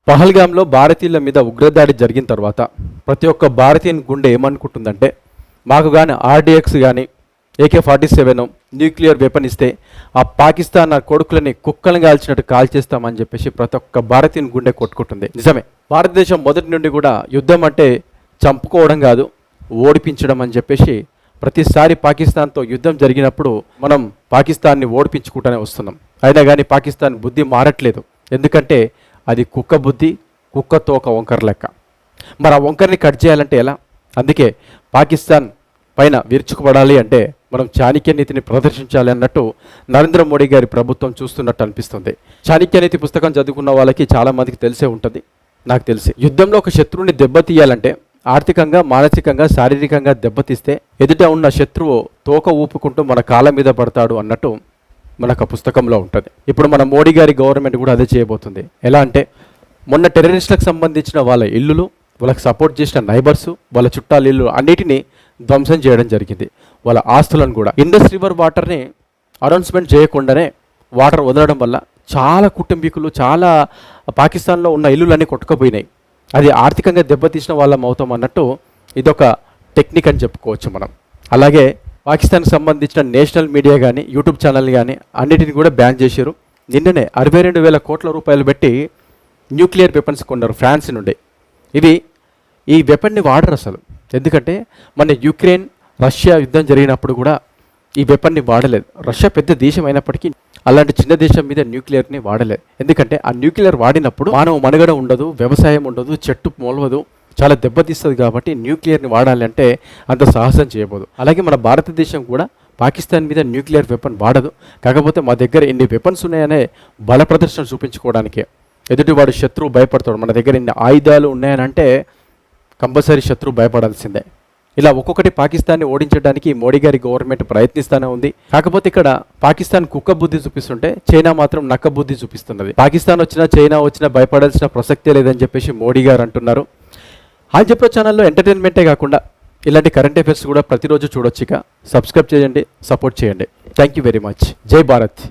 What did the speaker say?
పహల్గామ్లో భారతీయుల మీద ఉగ్రదాడి జరిగిన తర్వాత ప్రతి ఒక్క భారతీయుని గుండె ఏమనుకుంటుందంటే, మాకు కానీ ఆర్డీఎక్స్ కానీ AK-47 న్యూక్లియర్ వెపన్ ఇస్తే ఆ పాకిస్తాన్ కొడుకులని కుక్కలను కాల్చినట్టు కాల్చేస్తామని చెప్పేసి ప్రతి ఒక్క భారతీయుని గుండె కొట్టుకుంటుంది. నిజమే, భారతదేశం మొదటి నుండి కూడా యుద్ధం అంటే చంపుకోవడం కాదు, ఓడిపించడం అని చెప్పేసి ప్రతిసారి పాకిస్తాన్తో యుద్ధం జరిగినప్పుడు మనం పాకిస్తాన్ని ఓడిపించుకుంటూనే వస్తున్నాం. అయినా కానీ పాకిస్తాన్ బుద్ధి మారట్లేదు. ఎందుకంటే అది కుక్క బుద్ధి, కుక్కతో ఒక వంకర లెక్క. మరి ఆ వంకర్ని కట్ చేయాలంటే ఎలా? అందుకే పాకిస్తాన్ పైన విరుచుకుపడాలి అంటే మనం చాణక్య నీతిని ప్రదర్శించాలి అన్నట్టు నరేంద్ర మోడీ గారి ప్రభుత్వం చూస్తున్నట్టు అనిపిస్తుంది. చాణక్య నీతి పుస్తకం చదువుకున్న వాళ్ళకి చాలామందికి తెలిసే ఉంటుంది, నాకు తెలిసి. యుద్ధంలో ఒక శత్రువుని దెబ్బతీయాలంటే ఆర్థికంగా, మానసికంగా, శారీరకంగా దెబ్బతీస్తే ఎదుట ఉన్న శత్రువు తోక ఊపుకుంటూ మన కాళ్ళ మీద పడతాడు అన్నట్టు మనకు ఆ పుస్తకంలో ఉంటుంది. ఇప్పుడు మన మోడీ గారి గవర్నమెంట్ కూడా అదే చేయబోతుంది. ఎలా అంటే, మొన్న టెర్రరిస్టులకు సంబంధించిన వాళ్ళ ఇల్లులు, వాళ్ళకి సపోర్ట్ చేసిన నైబర్స్, వాళ్ళ చుట్టాల ఇల్లు అన్నిటినీ ధ్వంసం చేయడం జరిగింది. వాళ్ళ ఆస్తులను కూడా. ఇండస్ రివర్ వాటర్ని అనౌన్స్మెంట్ చేయకుండానే వాటర్ వదలడం వల్ల చాలా కుటుంబీకులు, చాలా పాకిస్తాన్లో ఉన్న ఇల్లులన్నీ కొట్టుకుపోయినాయి. అది ఆర్థికంగా దెబ్బతీసిన వాళ్ళం అవుతాం అన్నట్టు ఇదొక టెక్నిక్ అని చెప్పుకోవచ్చు మనం. అలాగే పాకిస్తాన్కి సంబంధించిన నేషనల్ మీడియా కానీ, యూట్యూబ్ ఛానల్ కానీ అన్నిటిని కూడా బ్యాన్ చేశారు. నిన్ననే 62,000 కోట్ల రూపాయలు పెట్టి న్యూక్లియర్ వెపన్స్ కొన్నారు ఫ్రాన్స్ నుండి. ఈ వెపన్ని వాడరు అసలు. ఎందుకంటే మన యుక్రెయిన్ రష్యా యుద్ధం జరిగినప్పుడు కూడా ఈ వెపన్ని వాడలేదు. రష్యా పెద్ద దేశం అయినప్పటికీ అలాంటి చిన్న దేశం మీద న్యూక్లియర్ని వాడలేదు. ఎందుకంటే ఆ న్యూక్లియర్ వాడినప్పుడు మానవ మనుగడ ఉండదు, వ్యవసాయం ఉండదు, చెట్టు మొలవదు, చాలా దెబ్బతీస్తుంది. కాబట్టి న్యూక్లియర్ని వాడాలంటే అంత సాహసం చేయబోదు. అలాగే మన భారతదేశం కూడా పాకిస్తాన్ మీద న్యూక్లియర్ వెపన్ వాడదు. కాకపోతే మా దగ్గర ఇన్ని వెపన్స్ ఉన్నాయనే బల ప్రదర్శన చూపించుకోవడానికే. ఎదుటివాడు శత్రువు భయపడతాడు. మన దగ్గర ఇన్ని ఆయుధాలు ఉన్నాయనంటే కంపల్సరీ శత్రువు భయపడాల్సిందే. ఇలా ఒక్కొక్కటి పాకిస్తాన్ని ఓడించడానికి మోడీ గారి గవర్నమెంట్ ప్రయత్నిస్తూనే ఉంది. కాకపోతే ఇక్కడ పాకిస్తాన్ కుక్క బుద్ధి చూపిస్తుంటే చైనా మాత్రం నక్క బుద్ధి చూపిస్తున్నది. పాకిస్తాన్ వచ్చినా, చైనా వచ్చినా భయపడాల్సిన ప్రసక్తే లేదని చెప్పేసి మోడీ గారు అంటున్నారు. ఆల్జెబ్రా ఛానల్లో ఎంటర్టైన్మెంటే కాకుండా ఇలాంటి కరెంట్ అఫైర్స్ కూడా ప్రతిరోజు చూడొచ్చు. ఇక సబ్స్క్రైబ్ చేయండి, సపోర్ట్ చేయండి. Thank you very much. జై భారత్.